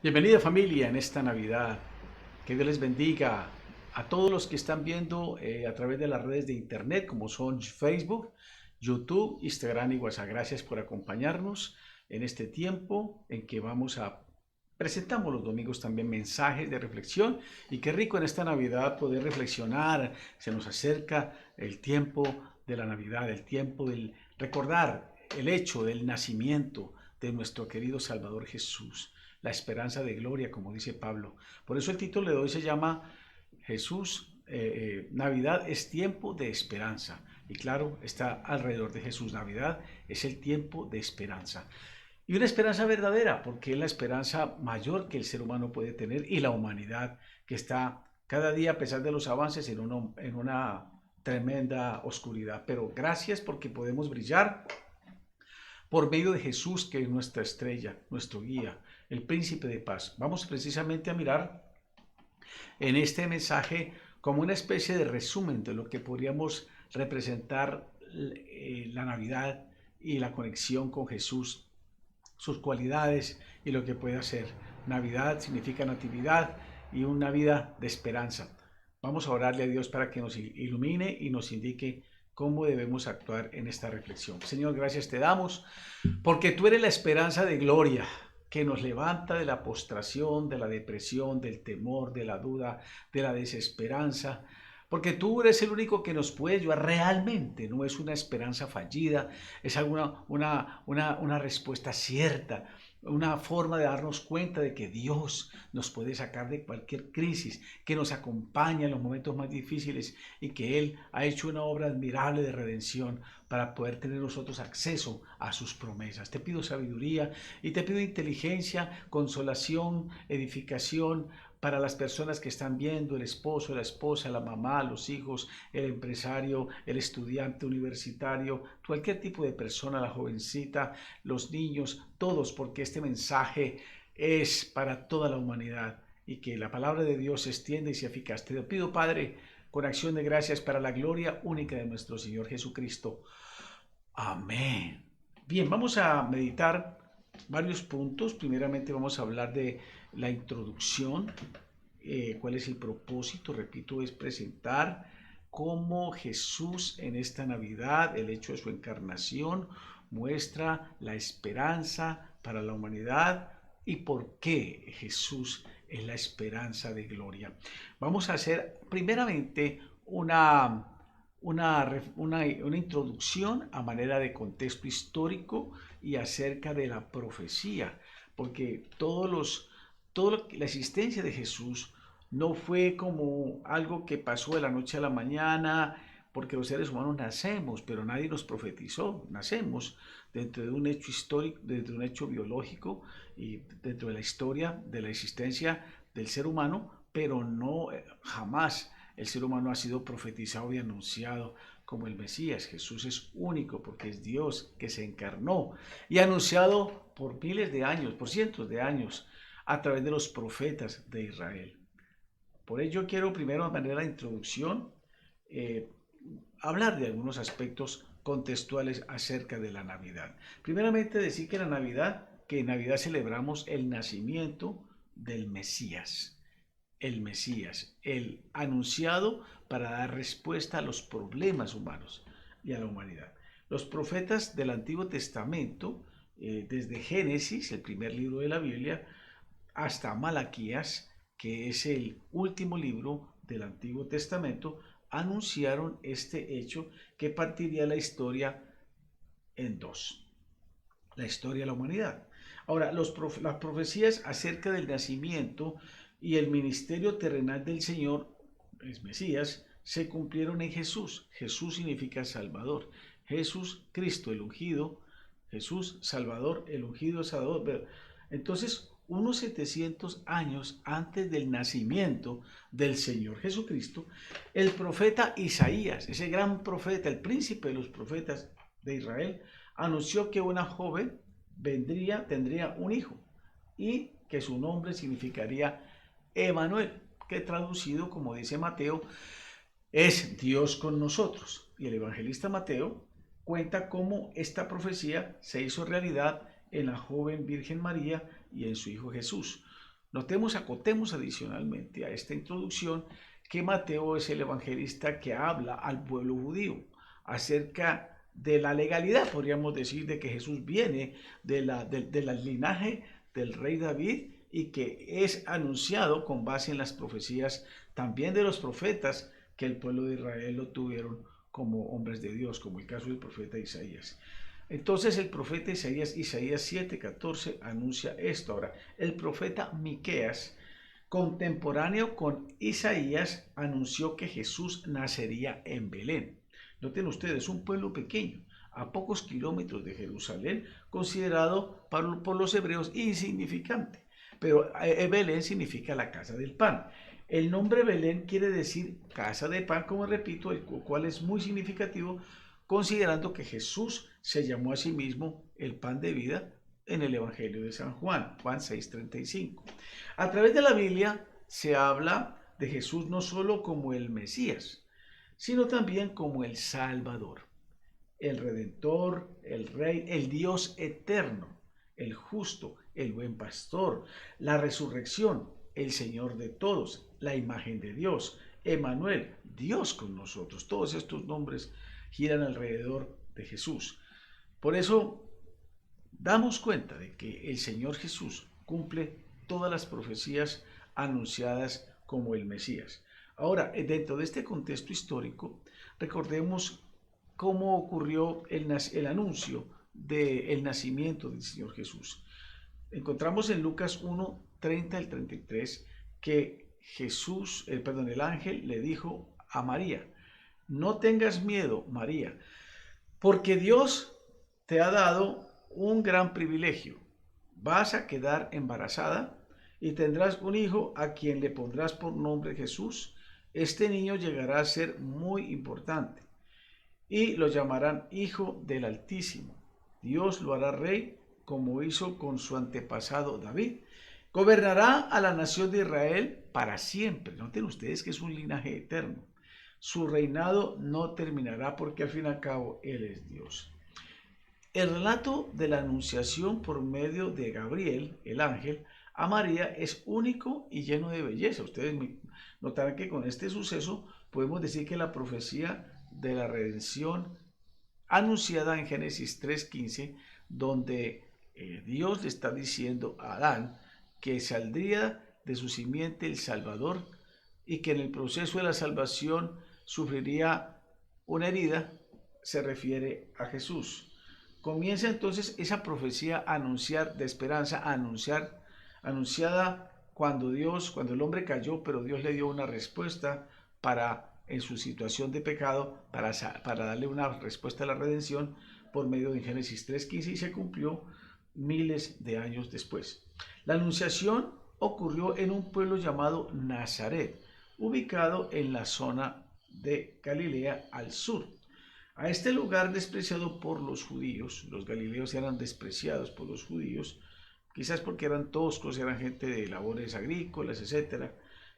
Bienvenida familia en esta Navidad. Que Dios les bendiga a todos los que están viendo a través de las redes de internet como son Facebook, YouTube, Instagram y WhatsApp. Gracias por acompañarnos en este tiempo en que presentamos los domingos también mensajes de reflexión y qué rico en esta Navidad poder reflexionar. Se nos acerca el tiempo de la Navidad, el tiempo del recordar el hecho del nacimiento de nuestro querido Salvador Jesús, la esperanza de gloria, como dice Pablo. Por eso el título de hoy se llama Jesús, Navidad es tiempo de esperanza. Y claro, está alrededor de Jesús. Navidad es el tiempo de esperanza. Y una esperanza verdadera, porque es la esperanza mayor que el ser humano puede tener y la humanidad que está cada día, a pesar de los avances, en una tremenda oscuridad. Pero gracias porque podemos brillar por medio de Jesús, que es nuestra estrella, nuestro guía, el príncipe de paz. Vamos precisamente a mirar en este mensaje como una especie de resumen de lo que podríamos representar la Navidad y la conexión con Jesús, sus cualidades y lo que puede hacer. Navidad significa natividad y una vida de esperanza. Vamos a orarle a Dios para que nos ilumine y nos indique cómo debemos actuar en esta reflexión. Señor, gracias te damos porque tú eres la esperanza de gloria que nos levanta de la postración, de la depresión, del temor, de la duda, de la desesperanza. Porque tú eres el único que nos puede ayudar realmente, no es una esperanza fallida, es una respuesta cierta, una forma de darnos cuenta de que Dios nos puede sacar de cualquier crisis, que nos acompaña en los momentos más difíciles y que Él ha hecho una obra admirable de redención para poder tener nosotros acceso a sus promesas. Te pido sabiduría y te pido inteligencia, consolación, edificación para las personas que están viendo, el esposo, la esposa, la mamá, los hijos, el empresario, el estudiante universitario, cualquier tipo de persona, la jovencita, los niños, todos, porque este mensaje es para toda la humanidad y que la palabra de Dios se extienda y sea eficaz. Te lo pido, Padre, con acción de gracias para la gloria única de nuestro Señor Jesucristo. Amén. Bien, vamos a meditar varios puntos. Primeramente vamos a hablar de la introducción, cuál es el propósito, repito, es presentar cómo Jesús en esta Navidad, el hecho de su encarnación, muestra la esperanza para la humanidad y por qué Jesús es la esperanza de gloria. Vamos a hacer primeramente una introducción a manera de contexto histórico y acerca de la profecía, porque la existencia de Jesús no fue como algo que pasó de la noche a la mañana, porque los seres humanos nacemos, pero nadie nos profetizó, nacemos dentro de un hecho histórico, dentro de un hecho biológico y dentro de la historia de la existencia del ser humano, pero no jamás el ser humano ha sido profetizado y anunciado como el Mesías. Jesús es único porque es Dios que se encarnó y anunciado por miles de años, por cientos de años, a través de los profetas de Israel. Por ello quiero primero, de manera de introducción, eh, hablar de algunos aspectos contextuales acerca de la Navidad. Primeramente decir que en Navidad celebramos el nacimiento del Mesías, el anunciado para dar respuesta a los problemas humanos y a la humanidad. Los profetas del Antiguo Testamento, desde Génesis, el primer libro de la Biblia, hasta Malaquías, que es el último libro del Antiguo Testamento, anunciaron este hecho que partiría la historia en dos, la historia de la humanidad. Ahora, las profecías acerca del nacimiento y el ministerio terrenal del Señor, es Mesías, se cumplieron en Jesús. Jesús significa Salvador. Jesús, Cristo, el ungido. Jesús, Salvador, el ungido Salvador. Entonces, unos 700 años antes del nacimiento del Señor Jesucristo, el profeta Isaías, ese gran profeta, el príncipe de los profetas de Israel, anunció que una joven tendría un hijo y que su nombre significaría Emanuel, que traducido, como dice Mateo, es Dios con nosotros. Y el evangelista Mateo cuenta cómo esta profecía se hizo realidad en la joven Virgen María y en su hijo Jesús. Acotemos adicionalmente a esta introducción que Mateo es el evangelista que habla al pueblo judío acerca de la legalidad, podríamos decir, de que Jesús viene del linaje del rey David y que es anunciado con base en las profecías también de los profetas que el pueblo de Israel lo tuvieron como hombres de Dios, como el caso del profeta Isaías. Entonces el profeta Isaías 7:14, anuncia esto. Ahora, el profeta Miqueas, contemporáneo con Isaías, anunció que Jesús nacería en Belén. Noten ustedes, un pueblo pequeño, a pocos kilómetros de Jerusalén, considerado por los hebreos insignificante. Pero Belén significa la casa del pan. El nombre Belén quiere decir casa de pan, como repito, el cual es muy significativo, considerando que Jesús se llamó a sí mismo el pan de vida en el Evangelio de San Juan, Juan 6:35. A través de la Biblia se habla de Jesús no solo como el Mesías, sino también como el Salvador, el Redentor, el Rey, el Dios eterno, el justo, el buen pastor, la resurrección, el Señor de todos, la imagen de Dios, Emmanuel, Dios con nosotros. Todos estos nombres giran alrededor de Jesús. Por eso damos cuenta de que el Señor Jesús cumple todas las profecías anunciadas como el Mesías. Ahora, dentro de este contexto histórico, recordemos cómo ocurrió el anuncio del nacimiento del Señor Jesús. Encontramos en Lucas 1:30 al 33 que el ángel le dijo a María: no tengas miedo, María, porque Dios te ha dado un gran privilegio. Vas a quedar embarazada y tendrás un hijo a quien le pondrás por nombre Jesús. Este niño llegará a ser muy importante y lo llamarán Hijo del Altísimo. Dios lo hará rey como hizo con su antepasado David. Gobernará a la nación de Israel para siempre. Noten ustedes que es un linaje eterno. Su reinado no terminará porque al fin y al cabo Él es Dios. El relato de la anunciación por medio de Gabriel, el ángel, a María es único y lleno de belleza. Ustedes notarán que con este suceso podemos decir que la profecía de la redención anunciada en Génesis 3:15, donde Dios le está diciendo a Adán que saldría de su simiente el Salvador y que en el proceso de la salvación sufriría una herida, se refiere a Jesús. Comienza entonces esa profecía a anunciar de esperanza, anunciada cuando el hombre cayó, pero Dios le dio una respuesta en su situación de pecado, para darle una respuesta a la redención por medio de Génesis 3:15, y se cumplió miles de años después. La anunciación ocurrió en un pueblo llamado Nazaret, ubicado en la zona de Galilea al sur. A este lugar despreciado por los judíos, los galileos eran despreciados por los judíos, quizás porque eran toscos, eran gente de labores agrícolas, etc.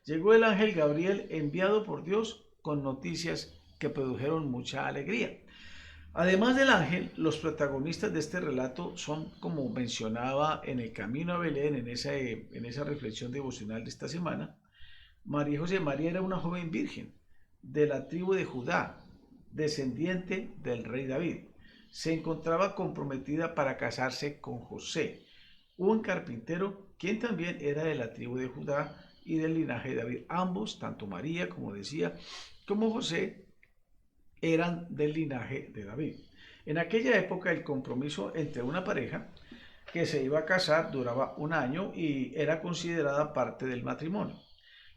Llegó el ángel Gabriel enviado por Dios con noticias que produjeron mucha alegría. Además del ángel, los protagonistas de este relato son, como mencionaba en el camino a Belén, en esa reflexión devocional de esta semana, María José. María era una joven virgen de la tribu de Judá, descendiente del rey David. Se encontraba comprometida para casarse con José, un carpintero, quien también era de la tribu de Judá y del linaje de David. Ambos, tanto María, como decía, como José, eran del linaje de David. En aquella época el compromiso entre una pareja que se iba a casar duraba un año y era considerada parte del matrimonio.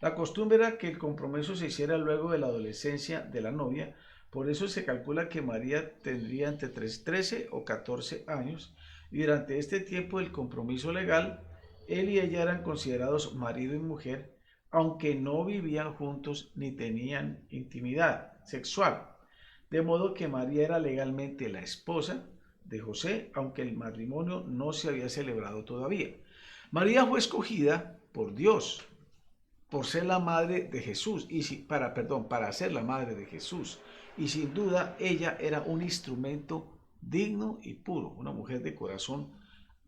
La costumbre era que el compromiso se hiciera luego de la adolescencia de la novia. Por eso se calcula que María tendría entre 13 o 14 años, y durante este tiempo del compromiso legal, él y ella eran considerados marido y mujer, aunque no vivían juntos ni tenían intimidad sexual. De modo que María era legalmente la esposa de José, aunque el matrimonio no se había celebrado todavía. María fue escogida por Dios por ser la madre de Jesús, para ser la madre de Jesús. Y sin duda ella era un instrumento digno y puro, una mujer de corazón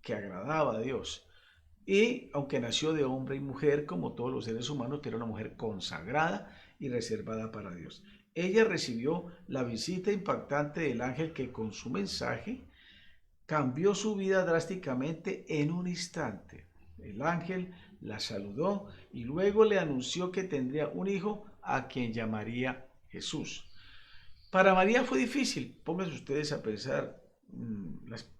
que agradaba a Dios. Y aunque nació de hombre y mujer, como todos los seres humanos, que era una mujer consagrada y reservada para Dios. Ella recibió la visita impactante del ángel que con su mensaje cambió su vida drásticamente en un instante. El ángel la saludó y luego le anunció que tendría un hijo a quien llamaría Jesús. Para María fue difícil, pónganse ustedes a pensar,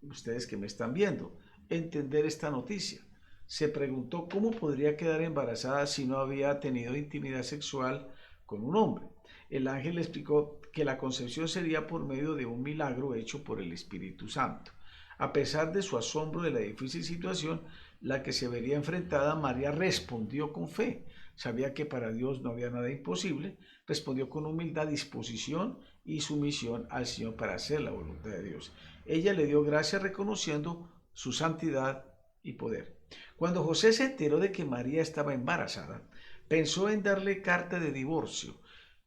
ustedes que me están viendo, entender esta noticia. Se preguntó cómo podría quedar embarazada si no había tenido intimidad sexual con un hombre. El ángel le explicó que la concepción sería por medio de un milagro hecho por el Espíritu Santo. A pesar de su asombro de la difícil situación, la que se vería enfrentada, María respondió con fe. Sabía que para Dios no había nada imposible, respondió con humildad, disposición y sumisión al Señor para hacer la voluntad de Dios. Ella le dio gracias reconociendo su santidad y poder. Cuando José se enteró de que María estaba embarazada, pensó en darle carta de divorcio,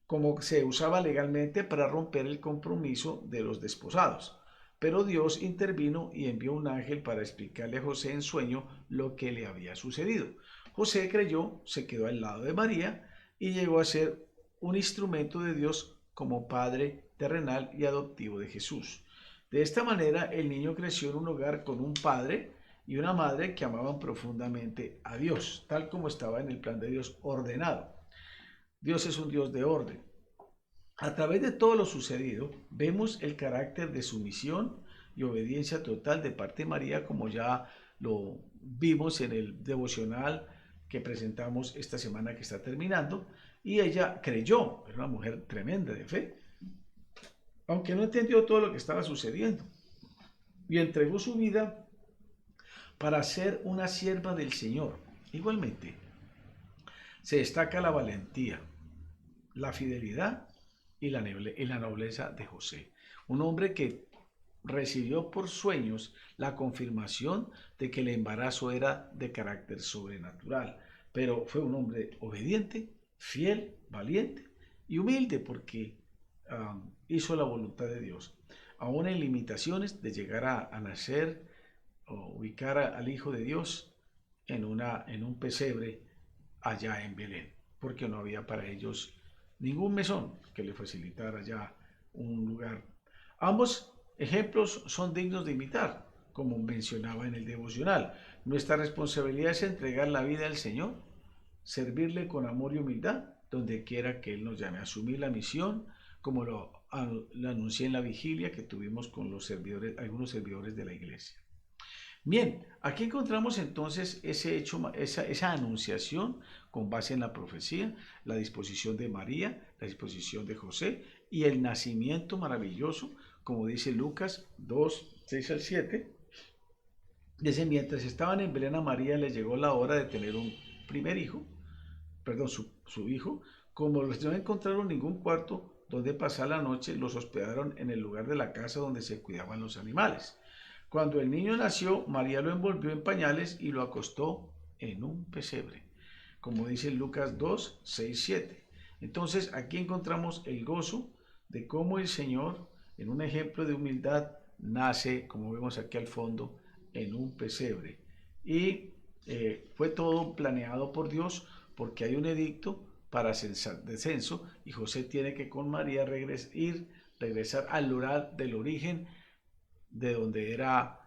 como se usaba legalmente para romper el compromiso de los desposados. Pero Dios intervino y envió un ángel para explicarle a José en sueño lo que le había sucedido. José creyó, se quedó al lado de María y llegó a ser un instrumento de Dios como padre terrenal y adoptivo de Jesús. De esta manera, el niño creció en un hogar con un padre y una madre que amaban profundamente a Dios, tal como estaba en el plan de Dios ordenado. Dios es un Dios de orden. A través de todo lo sucedido, vemos el carácter de sumisión y obediencia total de parte de María, como ya lo vimos en el devocional que presentamos esta semana que está terminando, y ella creyó, era una mujer tremenda de fe, aunque no entendió todo lo que estaba sucediendo, y entregó su vida para ser una sierva del Señor. Igualmente, se destaca la valentía, la fidelidad y la nobleza de José, un hombre que recibió por sueños la confirmación de que el embarazo era de carácter sobrenatural, pero fue un hombre obediente, fiel, valiente y humilde porque hizo la voluntad de Dios, aún en limitaciones de llegar a nacer o ubicar al Hijo de Dios en un pesebre allá en Belén, porque no había para ellos ningún mesón que le facilitara ya un lugar. Ambos ejemplos son dignos de imitar, como mencionaba en el devocional. Nuestra responsabilidad es entregar la vida al Señor, servirle con amor y humildad, donde quiera que Él nos llame, a asumir la misión, como lo anuncié en la vigilia que tuvimos con los servidores, algunos servidores de la iglesia. Bien, aquí encontramos entonces ese hecho, esa anunciación con base en la profecía, la disposición de María, la disposición de José y el nacimiento maravilloso, como dice Lucas 2, 6 al 7. Dice, mientras estaban en Belén, a María le llegó la hora de tener un primer hijo, perdón, su hijo. Como los no encontraron ningún cuarto donde pasar la noche, los hospedaron en el lugar de la casa donde se cuidaban los animales. Cuando el niño nació, María lo envolvió en pañales y lo acostó en un pesebre, como dice Lucas 2, 6, 7. Entonces aquí encontramos el gozo de cómo el Señor, en un ejemplo de humildad, nace, como vemos aquí al fondo, en un pesebre. Y fue todo planeado por Dios porque hay un edicto para descenso y José tiene que con María regresar al lugar del origen de donde era,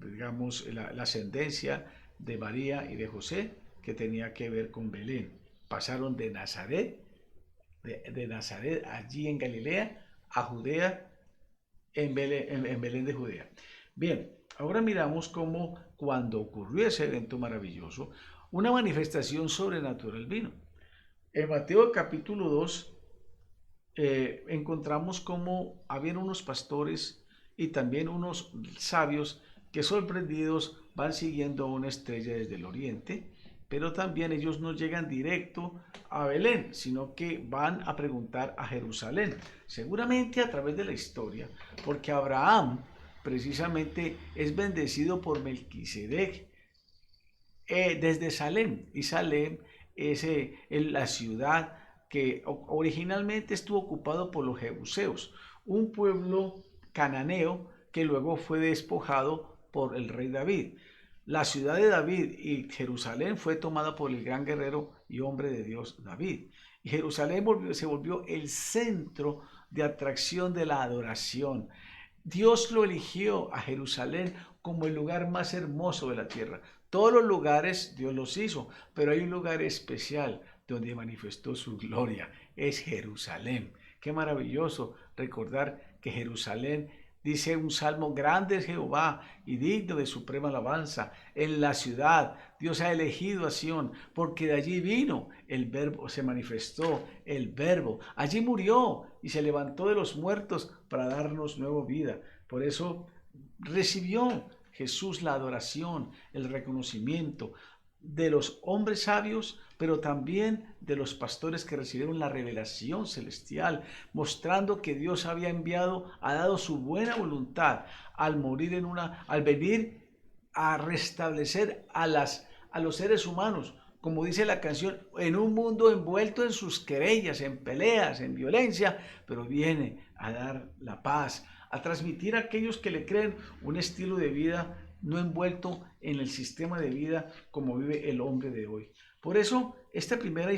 digamos, la ascendencia de María y de José, que tenía que ver con Belén. Pasaron de Nazaret, de Nazaret allí en Galilea, a Judea, en Belén de Judea. Bien, ahora miramos cómo cuando ocurrió ese evento maravilloso, una manifestación sobrenatural vino. En Mateo capítulo 2, encontramos cómo habían unos pastores y también unos sabios que sorprendidos van siguiendo a una estrella desde el oriente, pero también ellos no llegan directo a Belén, sino que van a preguntar a Jerusalén, seguramente a través de la historia, porque Abraham precisamente es bendecido por Melquisedec desde Salem, y Salem es la ciudad que originalmente estuvo ocupado por los jebuseos, un pueblo cananeo que luego fue despojado por el rey David. la ciudad de David y Jerusalén fue tomada por el gran guerrero y hombre de Dios David. Y Jerusalén se volvió el centro de atracción de la adoración. Dios lo eligió a Jerusalén como el lugar más hermoso de la tierra. Todos los lugares Dios los hizo, pero hay un lugar especial donde manifestó su gloria. Es Jerusalén. Qué maravilloso recordar que Jerusalén, dice un salmo, grande es Jehová y digno de suprema alabanza. En la ciudad Dios ha elegido a Sión, porque de allí vino el verbo, se manifestó el verbo. Allí murió y se levantó de los muertos para darnos nueva vida. Por eso recibió Jesús la adoración, el reconocimiento de los hombres sabios, pero también de los pastores que recibieron la revelación celestial, mostrando que Dios había ha dado su buena voluntad al morir al venir a restablecer a los seres humanos, como dice la canción, en un mundo envuelto en sus querellas, en peleas, en violencia, pero viene a dar la paz, a transmitir a aquellos que le creen un estilo de vida no envuelto en el sistema de vida como vive el hombre de hoy. Por eso, esta primera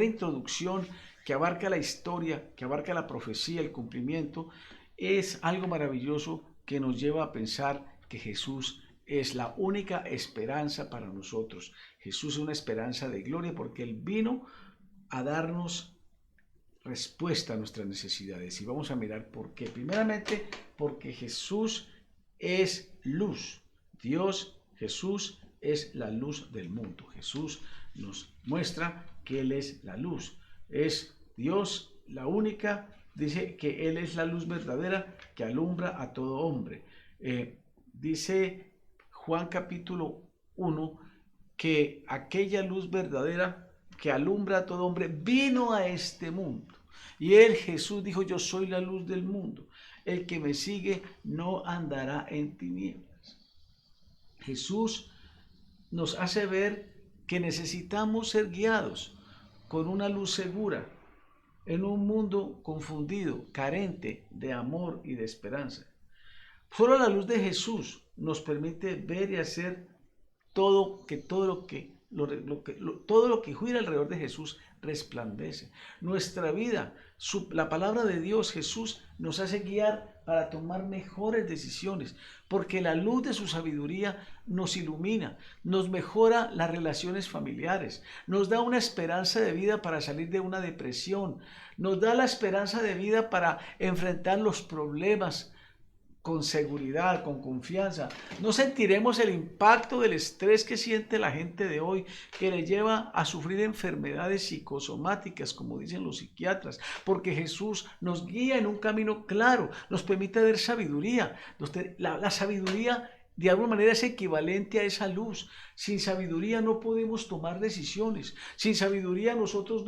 introducción que abarca la historia, que abarca la profecía, el cumplimiento, es algo maravilloso que nos lleva a pensar que Jesús es la única esperanza para nosotros. Jesús es una esperanza de gloria porque Él vino a darnos respuesta a nuestras necesidades. Y vamos a mirar por qué. Primeramente, porque Jesús es luz. Dios, Jesús, es la luz del mundo. Jesús nos muestra que Él es la luz. Es Dios la única, dice que Él es la luz verdadera que alumbra a todo hombre. Dice Juan capítulo 1 que aquella luz verdadera que alumbra a todo hombre vino a este mundo. Y Él, Jesús, dijo, yo soy la luz del mundo. El que me sigue no andará en tinieblas. Jesús nos hace ver que necesitamos ser guiados con una luz segura en un mundo confundido, carente de amor y de esperanza. Solo la luz de Jesús nos permite ver y hacer todo lo que gira alrededor de Jesús resplandece. Nuestra vida, la palabra de Dios, Jesús, nos hace guiar para tomar mejores decisiones, porque la luz de su sabiduría nos ilumina, nos mejora las relaciones familiares, nos da una esperanza de vida para salir de una depresión, nos da la esperanza de vida para enfrentar los problemas con seguridad, con confianza. No sentiremos el impacto del estrés que siente la gente de hoy, que le lleva a sufrir enfermedades psicosomáticas, como dicen los psiquiatras, porque Jesús nos guía en un camino claro, nos permite ver sabiduría. La sabiduría de alguna manera es equivalente a esa luz. Sin sabiduría no podemos tomar decisiones. Sin sabiduría nosotros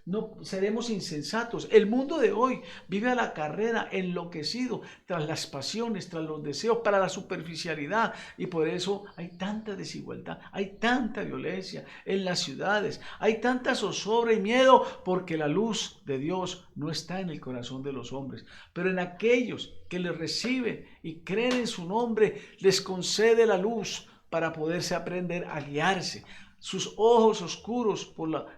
no seremos insensatos. El mundo de hoy vive a la carrera, enloquecido tras las pasiones, tras los deseos, para la superficialidad, y por eso hay tanta desigualdad, hay tanta violencia en las ciudades, hay tanta zozobra y miedo, porque la luz de Dios no está en el corazón de los hombres, pero en aquellos que le reciben y creen en su nombre, les concede la luz para poderse aprender a guiarse. Sus ojos oscuros,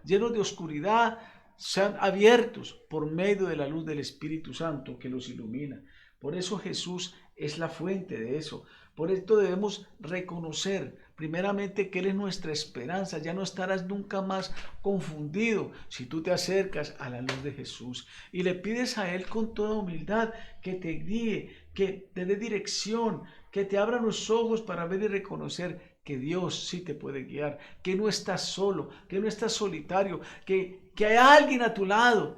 llenos de oscuridad, sean abiertos por medio de la luz del Espíritu Santo que los ilumina. Por eso Jesús es la fuente de eso. Por esto debemos reconocer primeramente que Él es nuestra esperanza. Ya no estarás nunca más confundido si tú te acercas a la luz de Jesús y le pides a Él con toda humildad que te guíe, que te dé dirección, que te abra los ojos para ver y reconocer que Dios sí te puede guiar, que no estás solo, que no estás solitario, que hay alguien a tu lado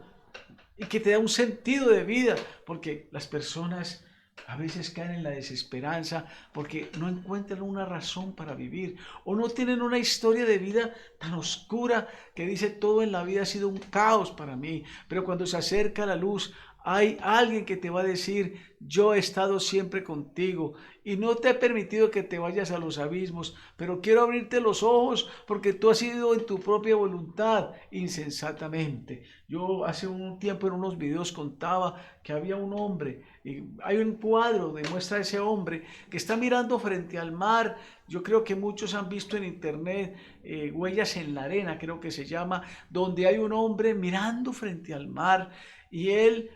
y que te da un sentido de vida, porque las personas a veces caen en la desesperanza porque no encuentran una razón para vivir o no tienen una historia de vida tan oscura que dice todo en la vida ha sido un caos para mí, pero cuando se acerca la luz Hay alguien que te va a decir, yo he estado siempre contigo y no te he permitido que te vayas a los abismos, pero quiero abrirte los ojos porque tú has ido en tu propia voluntad insensatamente. Yo hace un tiempo en unos videos contaba que había un hombre, y hay un cuadro que muestra a ese hombre que está mirando frente al mar. Yo creo que muchos han visto en internet Huellas en la arena, creo que se llama, donde hay un hombre mirando frente al mar y él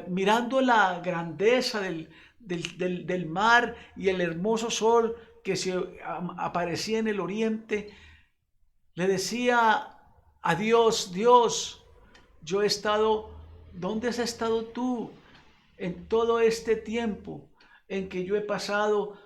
mirando la grandeza del mar y el hermoso sol que se aparecía en el oriente, le decía a Dios, Dios, yo he estado, ¿dónde has estado tú en todo este tiempo en que yo he pasado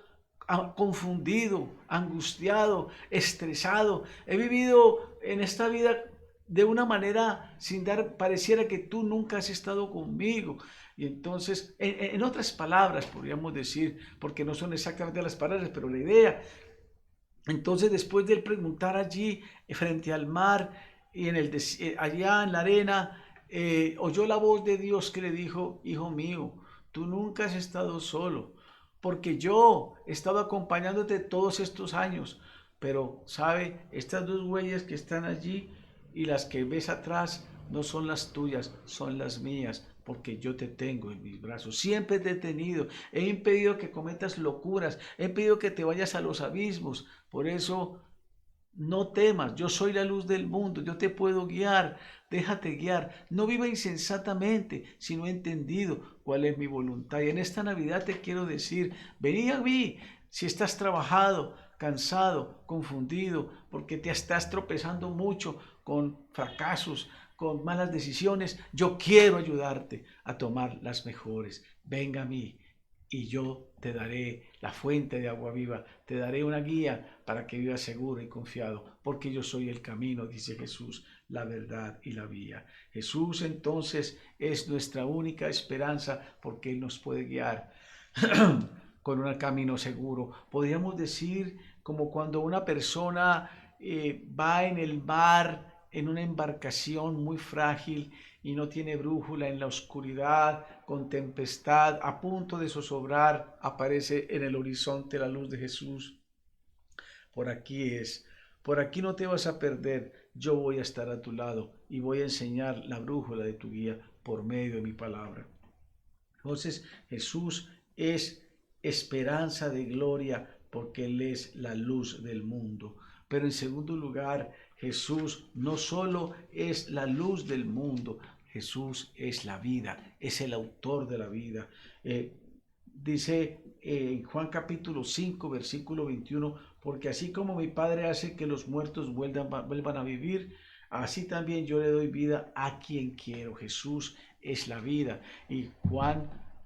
confundido, angustiado, estresado? He vivido en esta vida de una manera sin dar, pareciera que tú nunca has estado conmigo. Y entonces, en otras palabras, podríamos decir, porque no son exactamente las palabras, pero la idea. Entonces, después de él preguntar allí, frente al mar, y allá en la arena, oyó la voz de Dios que le dijo, hijo mío, tú nunca has estado solo, porque yo he estado acompañándote todos estos años. Pero, ¿sabe? Estas dos huellas que están allí y las que ves atrás no son las tuyas, son las mías, porque yo te tengo en mis brazos. Siempre te he tenido. He impedido que cometas locuras. He impedido que te vayas a los abismos. Por eso no temas, yo soy la luz del mundo, yo te puedo guiar, déjate guiar. No viva insensatamente, sino entendido cuál es mi voluntad. Y en esta Navidad te quiero decir, vení a mí si estás trabajado, cansado, confundido, porque te estás tropezando mucho con fracasos, con malas decisiones. Yo quiero ayudarte a tomar las mejores. Venga a mí y yo te daré la fuente de agua viva, te daré una guía para que vivas seguro y confiado, porque yo soy el camino, dice Jesús, la verdad y la vía. Jesús entonces es nuestra única esperanza, porque Él nos puede guiar con un camino seguro. Podríamos decir como cuando una persona va en el mar, en una embarcación muy frágil y no tiene brújula en la oscuridad, con tempestad, a punto de zozobrar, aparece en el horizonte la luz de Jesús. Por aquí es, por aquí no te vas a perder, yo voy a estar a tu lado y voy a enseñar la brújula de tu guía por medio de mi palabra. Entonces Jesús es esperanza de gloria porque Él es la luz del mundo. Pero en segundo lugar, Jesús no solo es la luz del mundo, Jesús es la vida, es el autor de la vida. Dice en Juan capítulo 5, versículo 21, porque así como mi Padre hace que los muertos vuelvan a vivir, así también yo le doy vida a quien quiero. Jesús es la vida. Y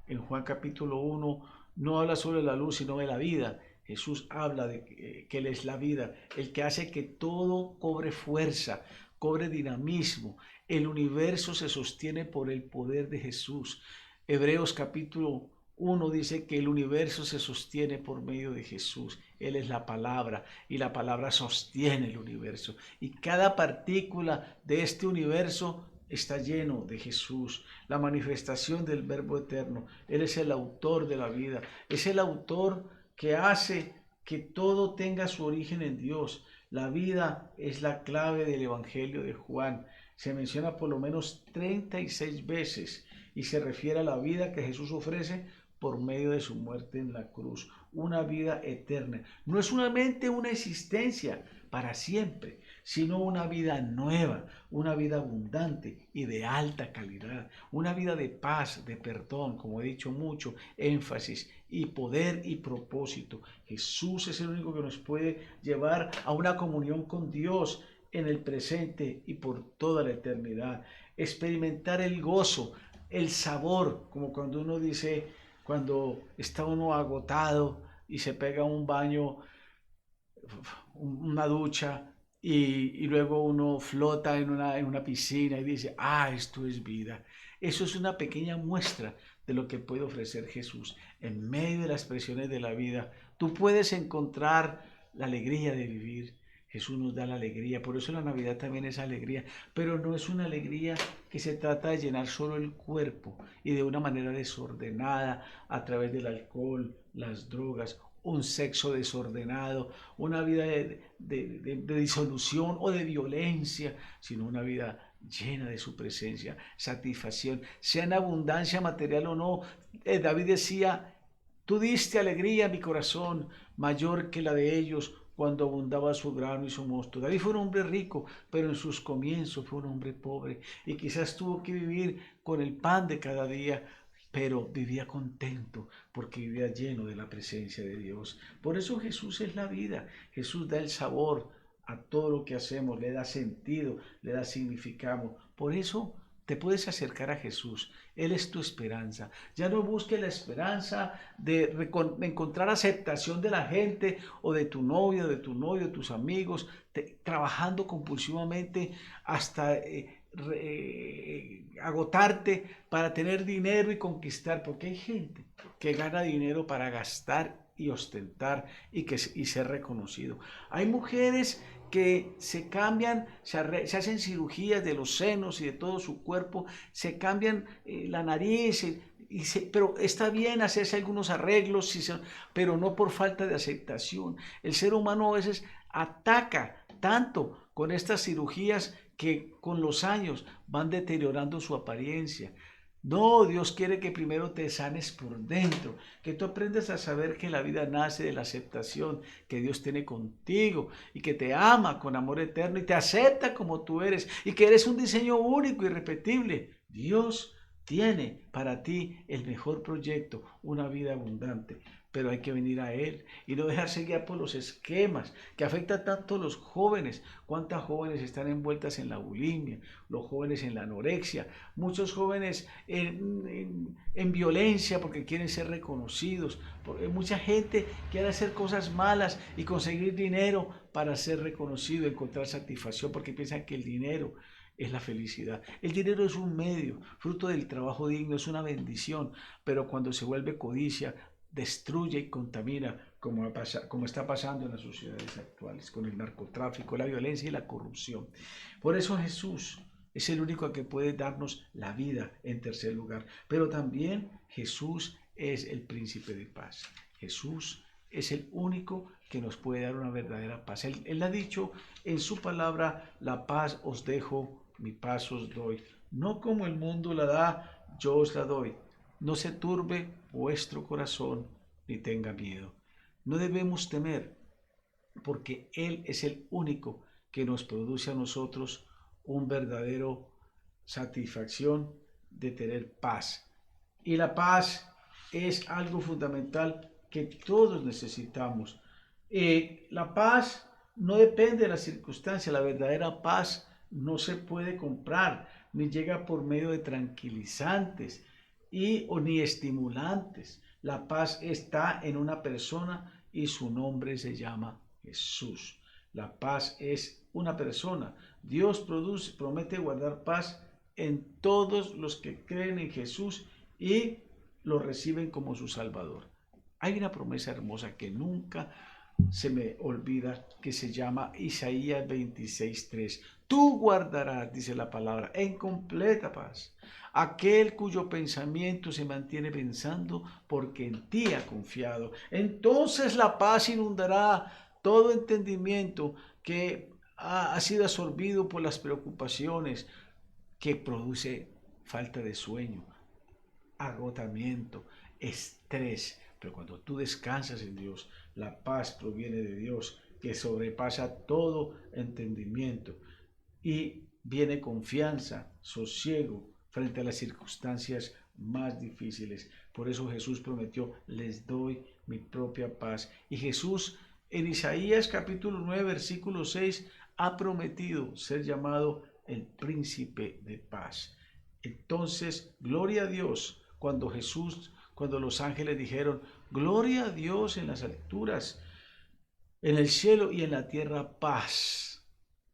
en Juan capítulo 1, no habla sobre la luz, sino de la vida. Jesús habla de que Él es la vida, el que hace que todo cobre fuerza, cobre dinamismo. El universo se sostiene por el poder de Jesús. Hebreos capítulo 1 dice que el universo se sostiene por medio de Jesús. Él es la palabra y la palabra sostiene el universo. Y cada partícula de este universo está lleno de Jesús, la manifestación del Verbo eterno. Él es el autor de la vida, es el autor que hace que todo tenga su origen en Dios. La vida es la clave del Evangelio de Juan. Se menciona por lo menos 36 veces y se refiere a la vida que Jesús ofrece por medio de su muerte en la cruz, una vida eterna. No es solamente una existencia para siempre, sino una vida nueva, una vida abundante y de alta calidad, una vida de paz, de perdón, como he dicho mucho, énfasis y poder y propósito. Jesús es el único que nos puede llevar a una comunión con Dios en el presente y por toda la eternidad. Experimentar el gozo, el sabor, como cuando uno dice, cuando está uno agotado y se pega un baño, una ducha, y luego uno flota en una piscina y dice, esto es vida. Eso es una pequeña muestra de lo que puede ofrecer Jesús. En medio de las presiones de la vida, tú puedes encontrar la alegría de vivir. Jesús nos da la alegría, por eso la Navidad también es alegría, pero no es una alegría que se trata de llenar solo el cuerpo y de una manera desordenada a través del alcohol, las drogas, un sexo desordenado, una vida de disolución o de violencia, sino una vida llena de su presencia, satisfacción, sea en abundancia material o no. David decía, tú diste alegría a mi corazón, mayor que la de ellos, cuando abundaba su grano y su mosto. David fue un hombre rico, pero en sus comienzos fue un hombre pobre y quizás tuvo que vivir con el pan de cada día, pero vivía contento porque vivía lleno de la presencia de Dios. Por eso Jesús es la vida, Jesús da el sabor a todo lo que hacemos, le da sentido, le da significado. Por eso te puedes acercar a Jesús, Él es tu esperanza. Ya no busques la esperanza de encontrar aceptación de la gente o de tu novia, de tu novio, de tus amigos, trabajando compulsivamente hasta agotarte para tener dinero y conquistar, porque hay gente que gana dinero para gastar y ostentar y ser reconocido. Hay mujeres que se cambian, se hacen cirugías de los senos y de todo su cuerpo, se cambian la nariz, pero está bien hacerse algunos arreglos, pero no por falta de aceptación. El ser humano a veces ataca tanto con estas cirugías que con los años van deteriorando su apariencia. No, Dios quiere que primero te sanes por dentro, que tú aprendas a saber que la vida nace de la aceptación que Dios tiene contigo y que te ama con amor eterno y te acepta como tú eres y que eres un diseño único y irrepetible. Dios tiene para ti el mejor proyecto, una vida abundante, pero hay que venir a Él y no dejarse guiar por los esquemas que afectan tanto a los jóvenes. ¿Cuántas jóvenes están envueltas en la bulimia? Los jóvenes en la anorexia, muchos jóvenes en violencia porque quieren ser reconocidos, porque mucha gente quiere hacer cosas malas y conseguir dinero para ser reconocido, encontrar satisfacción porque piensan que el dinero es la felicidad. El dinero es un medio, fruto del trabajo digno, es una bendición, pero cuando se vuelve codicia, destruye y contamina como está pasando en las sociedades actuales, con el narcotráfico, la violencia y la corrupción. Por eso Jesús es el único que puede darnos la vida en tercer lugar, pero también Jesús es el príncipe de paz. Jesús es el único que nos puede dar una verdadera paz. Él ha dicho en su palabra, la paz os dejo, mi paz os doy. No como el mundo la da, yo os la doy. No se turbe vuestro corazón ni tenga miedo. No debemos temer porque Él es el único que nos produce a nosotros un verdadero satisfacción de tener paz. Y la paz es algo fundamental que todos necesitamos. La paz no depende de las circunstancias, la verdadera paz no se puede comprar, ni llega por medio de tranquilizantes o ni estimulantes. La paz está en una persona y su nombre se llama Jesús. La paz es una persona. Dios promete guardar paz en todos los que creen en Jesús y lo reciben como su Salvador. Hay una promesa hermosa que nunca se me olvida, que se llama Isaías 26:3. Tú guardarás, dice la palabra, en completa paz aquel cuyo pensamiento se mantiene pensando porque en ti ha confiado. Entonces la paz inundará todo entendimiento que ha sido absorbido por las preocupaciones que produce falta de sueño, agotamiento, estrés. Pero cuando tú descansas en Dios, la paz proviene de Dios, que sobrepasa todo entendimiento. Y viene confianza, sosiego frente a las circunstancias más difíciles. Por eso Jesús prometió, les doy mi propia paz. Y Jesús en Isaías capítulo 9, versículo 6, ha prometido ser llamado el príncipe de paz. Entonces, gloria a Dios cuando los ángeles dijeron, gloria a Dios en las alturas, en el cielo y en la tierra paz.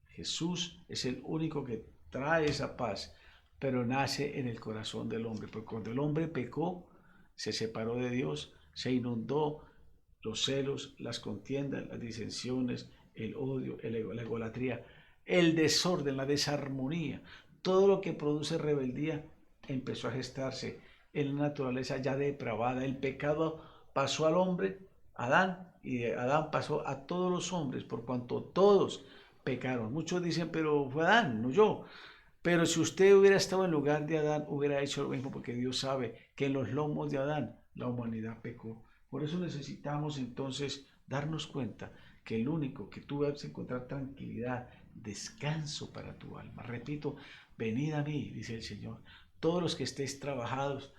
Jesús es el único que trae esa paz, pero nace en el corazón del hombre, porque cuando el hombre pecó, se separó de Dios, se inundó los celos, las contiendas, las disensiones, el odio, la egolatría, el desorden, la desarmonía, todo lo que produce rebeldía empezó a gestarse en la naturaleza ya depravada. El pecado pasó al hombre, Adán, y de Adán pasó a todos los hombres, por cuanto todos pecaron. Muchos dicen, pero fue Adán, no yo. Pero si usted hubiera estado en lugar de Adán, hubiera hecho lo mismo, porque Dios sabe que en los lomos de Adán la humanidad pecó. Por eso necesitamos entonces darnos cuenta que el único que tú vas a encontrar tranquilidad, descanso para tu alma. Repito, venid a mí, dice el Señor, todos los que estéis trabajados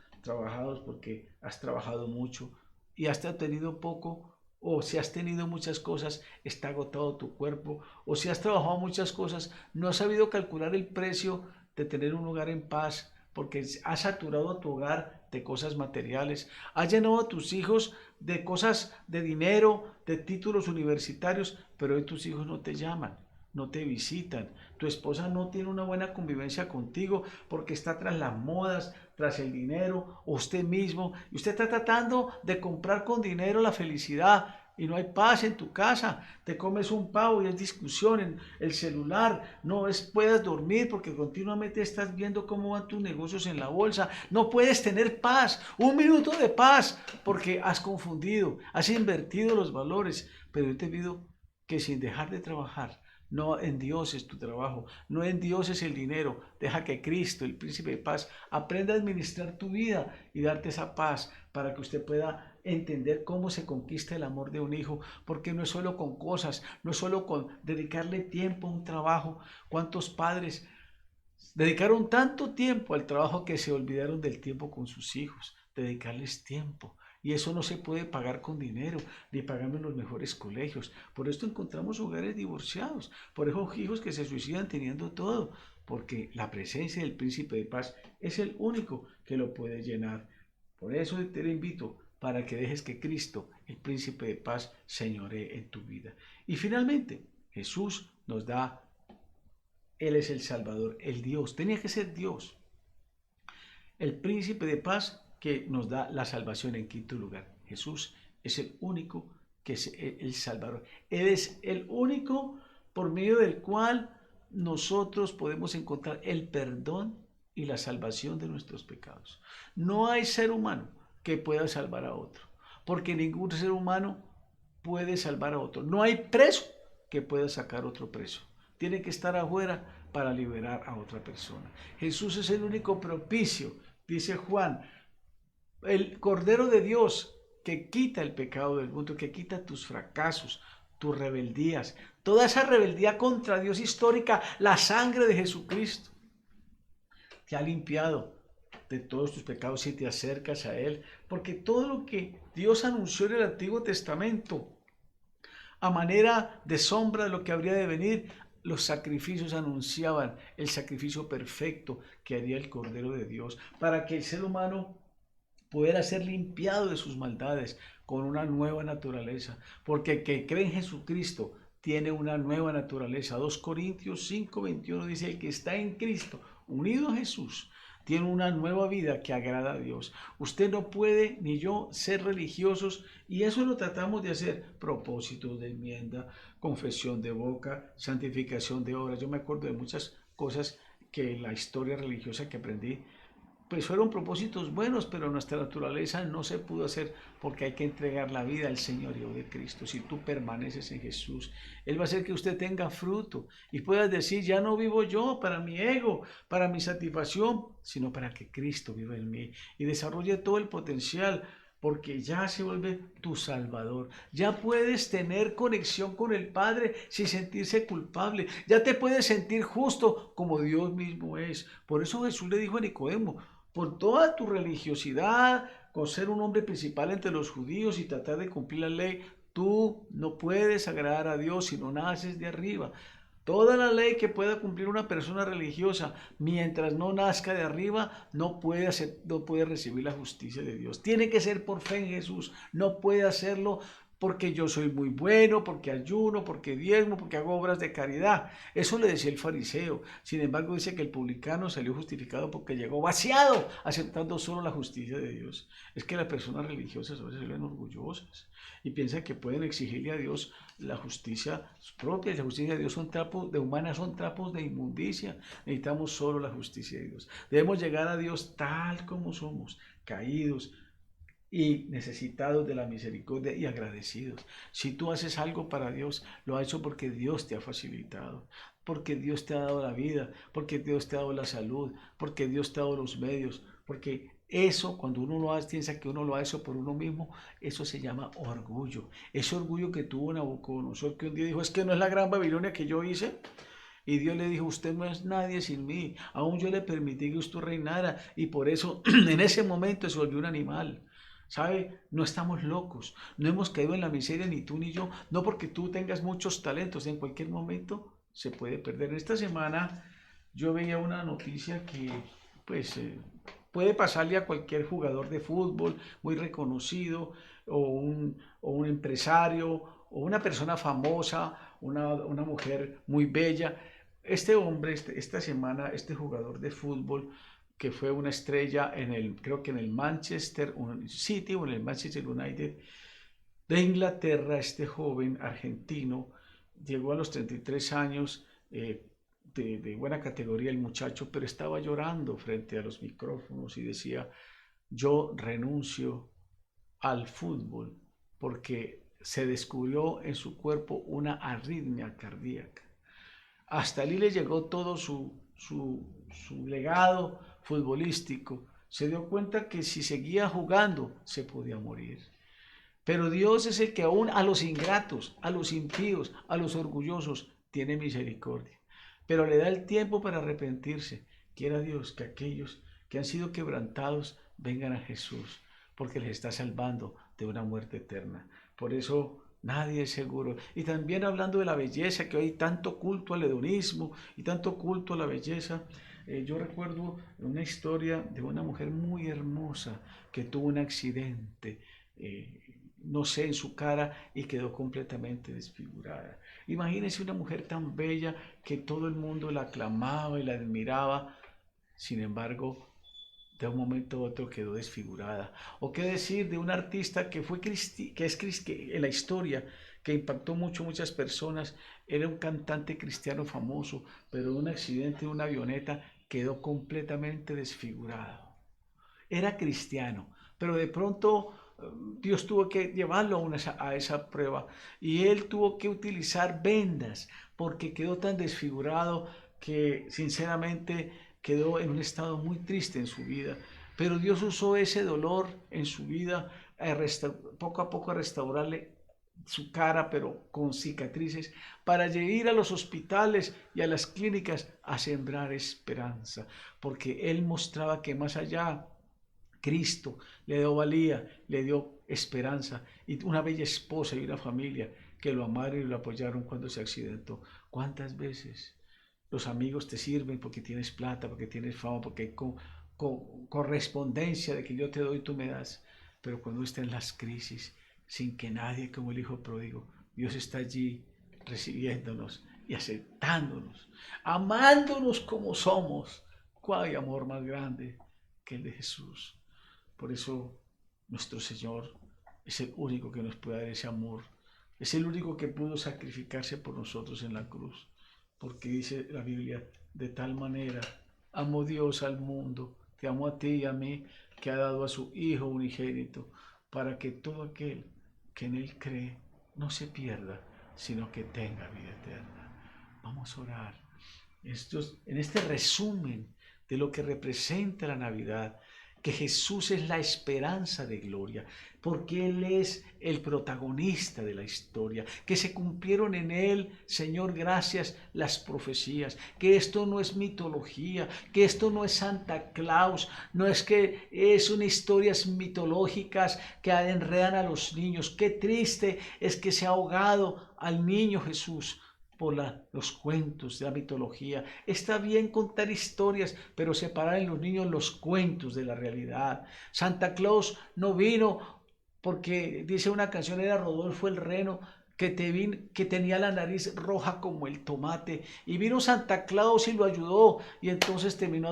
porque has trabajado mucho y has tenido poco, o si has tenido muchas cosas, está agotado tu cuerpo, o si has trabajado muchas cosas, no has sabido calcular el precio de tener un hogar en paz, porque has saturado a tu hogar de cosas materiales, has llenado a tus hijos de cosas de dinero, de títulos universitarios, pero hoy tus hijos no te llaman, no te visitan, tu esposa no tiene una buena convivencia contigo porque está tras las modas, tras el dinero, o usted mismo, y usted está tratando de comprar con dinero la felicidad, y no hay paz en tu casa, te comes un pavo y es discusión en el celular, no puedas dormir porque continuamente estás viendo cómo van tus negocios en la bolsa, no puedes tener paz, un minuto de paz, porque has confundido, has invertido los valores, pero yo te pido que sin dejar de trabajar, no en Dios es tu trabajo, no en Dios es el dinero. Deja que Cristo, el príncipe de paz, aprenda a administrar tu vida y darte esa paz para que usted pueda entender cómo se conquista el amor de un hijo, porque no es solo con cosas, no es solo con dedicarle tiempo a un trabajo. ¿Cuántos padres dedicaron tanto tiempo al trabajo que se olvidaron del tiempo con sus hijos? Dedicarles tiempo. Y eso no se puede pagar con dinero, ni pagando en los mejores colegios. Por esto encontramos hogares divorciados, por esos hijos que se suicidan teniendo todo, porque la presencia del príncipe de paz es el único que lo puede llenar. Por eso te lo invito para que dejes que Cristo, el príncipe de paz, señoree en tu vida. Y finalmente, Jesús nos da, Él es el Salvador, el Dios, tenía que ser Dios, el príncipe de paz que nos da la salvación en quinto lugar. Jesús es el único que es el Salvador. Él es el único por medio del cual nosotros podemos encontrar el perdón y la salvación de nuestros pecados. No hay ser humano que pueda salvar a otro, porque ningún ser humano puede salvar a otro. No hay preso que pueda sacar otro preso. Tiene que estar afuera para liberar a otra persona. Jesús es el único propicio, dice Juan, el Cordero de Dios que quita el pecado del mundo, que quita tus fracasos, tus rebeldías, toda esa rebeldía contra Dios histórica, la sangre de Jesucristo te ha limpiado de todos tus pecados si te acercas a Él, porque todo lo que Dios anunció en el Antiguo Testamento, a manera de sombra de lo que habría de venir, los sacrificios anunciaban el sacrificio perfecto que haría el Cordero de Dios, para que el ser humano pudiera ser limpiado de sus maldades con una nueva naturaleza, porque el que cree en Jesucristo tiene una nueva naturaleza. 2 Corintios 5:21 dice, el que está en Cristo, unido a Jesús, tiene una nueva vida que agrada a Dios. Usted no puede, ni yo, ser religiosos, y eso lo tratamos de hacer. Propósitos de enmienda, confesión de boca, santificación de obras. Yo me acuerdo de muchas cosas que en la historia religiosa que aprendí, pues fueron propósitos buenos, pero nuestra naturaleza no se pudo hacer porque hay que entregar la vida al señorío de Cristo. Si tú permaneces en Jesús, Él va a hacer que usted tenga fruto y puedas decir, ya no vivo yo para mi ego, para mi satisfacción, sino para que Cristo viva en mí y desarrolle todo el potencial, porque ya se vuelve tu Salvador. Ya puedes tener conexión con el Padre sin sentirse culpable. Ya te puedes sentir justo como Dios mismo es. Por eso Jesús le dijo a Nicodemo, por toda tu religiosidad, con ser un hombre principal entre los judíos y tratar de cumplir la ley, tú no puedes agradar a Dios si no naces de arriba. Toda la ley que pueda cumplir una persona religiosa, mientras no nazca de arriba, no puede recibir la justicia de Dios. Tiene que ser por fe en Jesús. No puede hacerlo porque yo soy muy bueno, porque ayuno, porque diezmo, porque hago obras de caridad. Eso le decía el fariseo. Sin embargo, dice que el publicano salió justificado porque llegó vaciado, aceptando solo la justicia de Dios. Es que las personas religiosas a veces se ven orgullosas y piensan que pueden exigirle a Dios la justicia propia. Y la justicia de Dios son trapos de humanas, son trapos de inmundicia. Necesitamos solo la justicia de Dios. Debemos llegar a Dios tal como somos, caídos y necesitados de la misericordia y agradecidos. Si tú haces algo para Dios, lo has hecho porque Dios te ha facilitado, porque Dios te ha dado la vida, porque Dios te ha dado la salud, porque Dios te ha dado los medios, porque eso, cuando uno lo hace, piensa que uno lo ha hecho por uno mismo, eso se llama orgullo. Ese orgullo que tuvo Nabucodonosor, que un día dijo, es que no es la gran Babilonia que yo hice. Y Dios le dijo, usted no es nadie sin mí, aún yo le permití que usted reinara, y por eso en ese momento se volvió un animal. ¿Sabe? No estamos locos, no hemos caído en la miseria ni tú ni yo, no porque tú tengas muchos talentos, en cualquier momento se puede perder. Esta semana yo veía una noticia que pues puede pasarle a cualquier jugador de fútbol muy reconocido o un empresario o una persona famosa, una mujer muy bella. Este hombre, esta semana, este jugador de fútbol que fue una estrella en creo que en el Manchester City o en el Manchester United de Inglaterra, este joven argentino, llegó a los 33 años, de buena categoría el muchacho, pero estaba llorando frente a los micrófonos y decía, yo renuncio al fútbol porque se descubrió en su cuerpo una arritmia cardíaca. Hasta allí le llegó todo su legado futbolístico. Se dio cuenta que si seguía jugando se podía morir. Pero Dios es el que aún a los ingratos, a los impíos, a los orgullosos, tiene misericordia. Pero le da el tiempo para arrepentirse. Quiera Dios que aquellos que han sido quebrantados vengan a Jesús, porque les está salvando de una muerte eterna. Por eso nadie es seguro. Y también hablando de la belleza, que hay tanto culto al hedonismo y tanto culto a la belleza. Yo recuerdo una historia de una mujer muy hermosa que tuvo un accidente. No sé, en su cara y quedó completamente desfigurada. Imagínense una mujer tan bella que todo el mundo la aclamaba y la admiraba, sin embargo, de un momento a otro quedó desfigurada. O qué decir de un artista que fue que en la historia, que impactó muchas personas, era un cantante cristiano famoso, pero en un accidente de una avioneta quedó completamente desfigurado. Era cristiano, pero de pronto Dios tuvo que llevarlo a esa prueba y él tuvo que utilizar vendas porque quedó tan desfigurado que sinceramente quedó en un estado muy triste en su vida. Pero Dios usó ese dolor en su vida poco a poco a restaurarle su cara, pero con cicatrices, para ir a los hospitales y a las clínicas a sembrar esperanza, porque él mostraba que más allá Cristo le dio valía, le dio esperanza y una bella esposa y una familia que lo amaron y lo apoyaron cuando se accidentó. ¿Cuántas veces los amigos te sirven porque tienes plata, porque tienes fama, porque hay correspondencia de que yo te doy, tú me das? Pero cuando está en las crisis, sin que nadie, como el hijo pródigo, Dios está allí recibiéndonos y aceptándonos, amándonos como somos. ¿Cuál amor más grande que el de Jesús? Por eso nuestro Señor es el único que nos puede dar ese amor. Es el único que pudo sacrificarse por nosotros en la cruz. Porque dice la Biblia, de tal manera amó Dios al mundo, te amó a ti y a mí, que ha dado a su Hijo unigénito, para que todo aquel que en Él cree no se pierda, sino que tenga vida eterna. Vamos a orar. En este resumen de lo que representa la Navidad, que Jesús es la esperanza de gloria, porque Él es el protagonista de la historia, que se cumplieron en Él, Señor, gracias, las profecías, que esto no es mitología, que esto no es Santa Claus, no es que son historias mitológicas que enredan a los niños. Qué triste es que se ha ahogado al niño Jesús por los cuentos de la mitología. Está bien contar historias, pero separar en los niños los cuentos de la realidad. Santa Claus no vino porque dice una canción, era Rodolfo el Reno, que tenía la nariz roja como el tomate, y vino Santa Claus y lo ayudó, y entonces terminó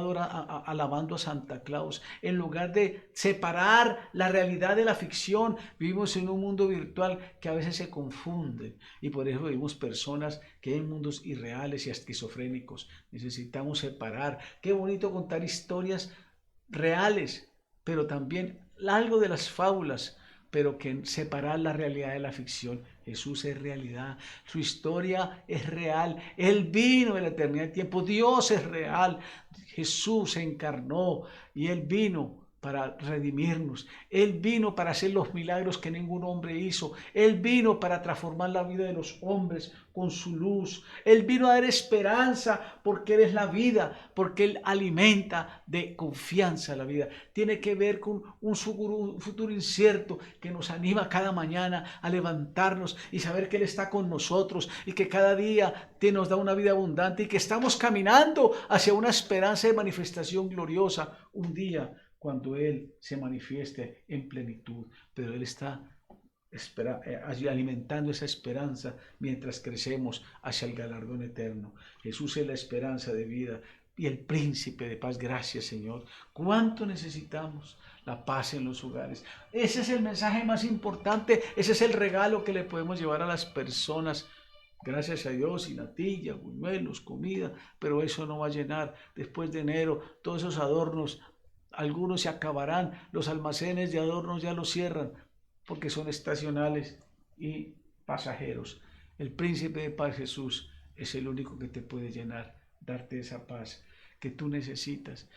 alabando a Santa Claus. En lugar de separar la realidad de la ficción, vivimos en un mundo virtual que a veces se confunde, y por eso vivimos personas que hay mundos irreales y esquizofrénicos. Necesitamos separar. Qué bonito contar historias reales, pero también algo de las fábulas, pero que separar la realidad de la ficción. Jesús es realidad, su historia es real, Él vino de la eternidad del tiempo, Dios es real, Jesús se encarnó y Él vino para redimirnos, Él vino para hacer los milagros que ningún hombre hizo, Él vino para transformar la vida de los hombres con su luz, Él vino a dar esperanza porque Él es la vida, porque Él alimenta de confianza la vida. Tiene que ver con un futuro incierto que nos anima cada mañana a levantarnos y saber que Él está con nosotros y que cada día nos da una vida abundante y que estamos caminando hacia una esperanza de manifestación gloriosa un día cuando Él se manifieste en plenitud. Pero Él está alimentando esa esperanza mientras crecemos hacia el galardón eterno. Jesús es la esperanza de vida y el príncipe de paz. Gracias, Señor. ¿Cuánto necesitamos la paz en los hogares? Ese es el mensaje más importante, ese es el regalo que le podemos llevar a las personas. Gracias a Dios, sin natilla, buñuelos, comida, pero eso no va a llenar. Después de enero, todos esos adornos, algunos se acabarán, los almacenes de adornos ya los cierran, porque son estacionales y pasajeros. El príncipe de paz, Jesús, es el único que te puede llenar, darte esa paz que tú necesitas.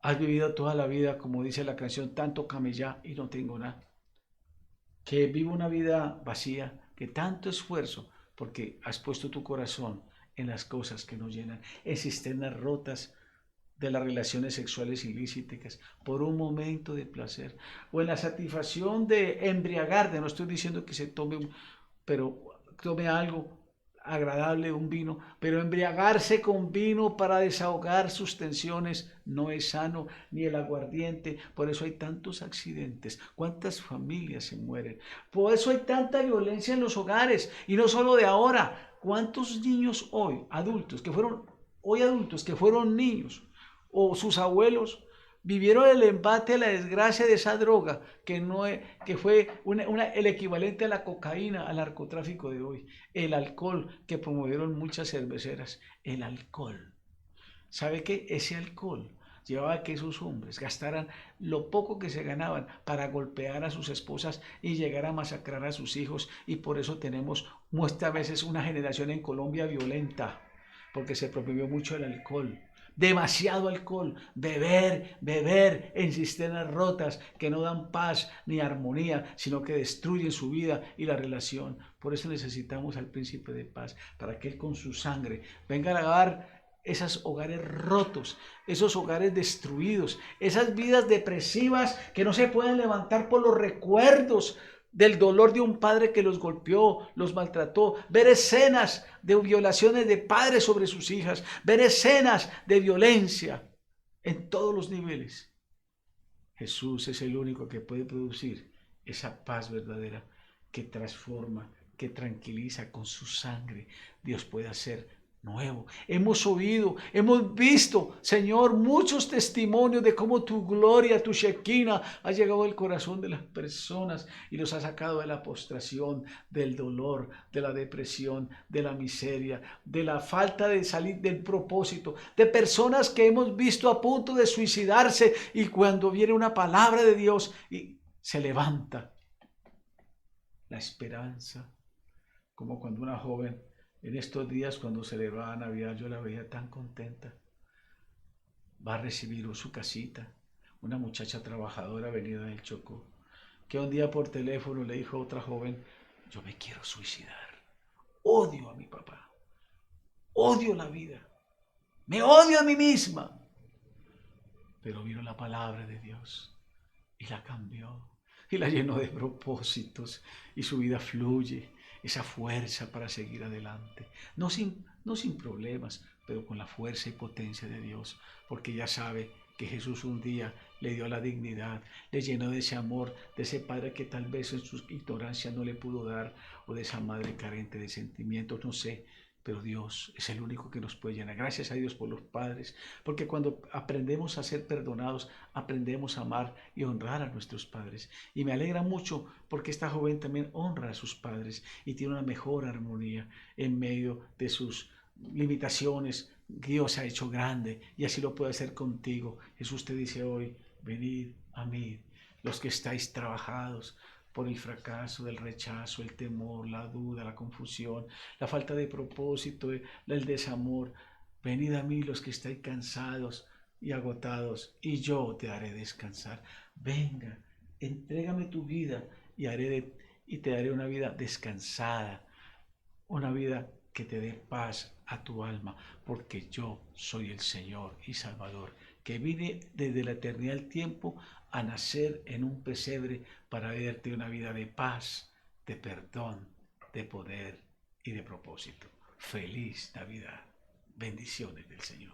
Has vivido toda la vida, como dice la canción, tanto camellá y no tengo nada. Que vivo una vida vacía, que tanto esfuerzo, porque has puesto tu corazón en las cosas que nos llenan, en cisternas rotas de las relaciones sexuales ilícitas, por un momento de placer, o en la satisfacción de embriagarte. No estoy diciendo que se tome, pero tome algo agradable, un vino, pero embriagarse con vino para desahogar sus tensiones no es sano, ni el aguardiente. Por eso hay tantos accidentes, cuántas familias se mueren, por eso hay tanta violencia en los hogares, y no solo de ahora. ¿Cuántos niños hoy, adultos que fueron niños, o sus abuelos, vivieron el embate, la desgracia de esa droga que, no, que fue el equivalente a la cocaína, al narcotráfico de hoy? El alcohol que promovieron muchas cerveceras, el alcohol. ¿Sabe qué? Ese alcohol llevaba a que esos hombres gastaran lo poco que se ganaban para golpear a sus esposas y llegar a masacrar a sus hijos, y por eso tenemos muchas veces una generación en Colombia violenta, porque se promovió mucho el alcohol. Demasiado alcohol, beber en cisternas rotas que no dan paz ni armonía, sino que destruyen su vida y la relación. Por eso necesitamos al príncipe de paz, para que Él con su sangre venga a lavar esos hogares rotos, esos hogares destruidos, esas vidas depresivas que no se pueden levantar por los recuerdos del dolor de un padre que los golpeó, los maltrató, ver escenas de violaciones de padres sobre sus hijas, ver escenas de violencia en todos los niveles. Jesús es el único que puede producir esa paz verdadera que transforma, que tranquiliza. Con su sangre Dios puede hacer nuevo. Hemos oído, hemos visto, Señor, muchos testimonios de cómo tu gloria, tu Shekinah ha llegado al corazón de las personas y los ha sacado de la postración, del dolor, de la depresión, de la miseria, de la falta de salir del propósito, de personas que hemos visto a punto de suicidarse, y cuando viene una palabra de Dios y se levanta la esperanza, como cuando una joven en estos días, cuando celebraba Navidad, yo la veía tan contenta. Va a recibir su casita, una muchacha trabajadora venida del Chocó, que un día por teléfono le dijo a otra joven: yo me quiero suicidar, odio a mi papá, odio la vida, me odio a mí misma. Pero vino la palabra de Dios y la cambió, y la llenó de propósitos, y su vida fluye, esa fuerza para seguir adelante, no sin problemas, pero con la fuerza y potencia de Dios, porque ya sabe que Jesús un día le dio la dignidad, le llenó de ese amor, de ese padre que tal vez en su ignorancia no le pudo dar, o de esa madre carente de sentimientos, no sé, pero Dios es el único que nos puede llenar. Gracias a Dios por los padres, porque cuando aprendemos a ser perdonados, aprendemos a amar y honrar a nuestros padres. Y me alegra mucho porque esta joven también honra a sus padres y tiene una mejor armonía en medio de sus limitaciones. Dios se ha hecho grande y así lo puede hacer contigo. Jesús te dice hoy, venid a mí, los que estáis trabajados por el fracaso, del rechazo, el temor, la duda, la confusión, la falta de propósito, el desamor. Venid a mí los que estáis cansados y agotados, y yo te haré descansar. Venga, entrégame tu vida y te daré una vida descansada, una vida que te dé paz a tu alma, porque yo soy el Señor y Salvador, que vine desde la eternidad del tiempo a nacer en un pesebre para darte una vida de paz, de perdón, de poder y de propósito. Feliz Navidad. Bendiciones del Señor.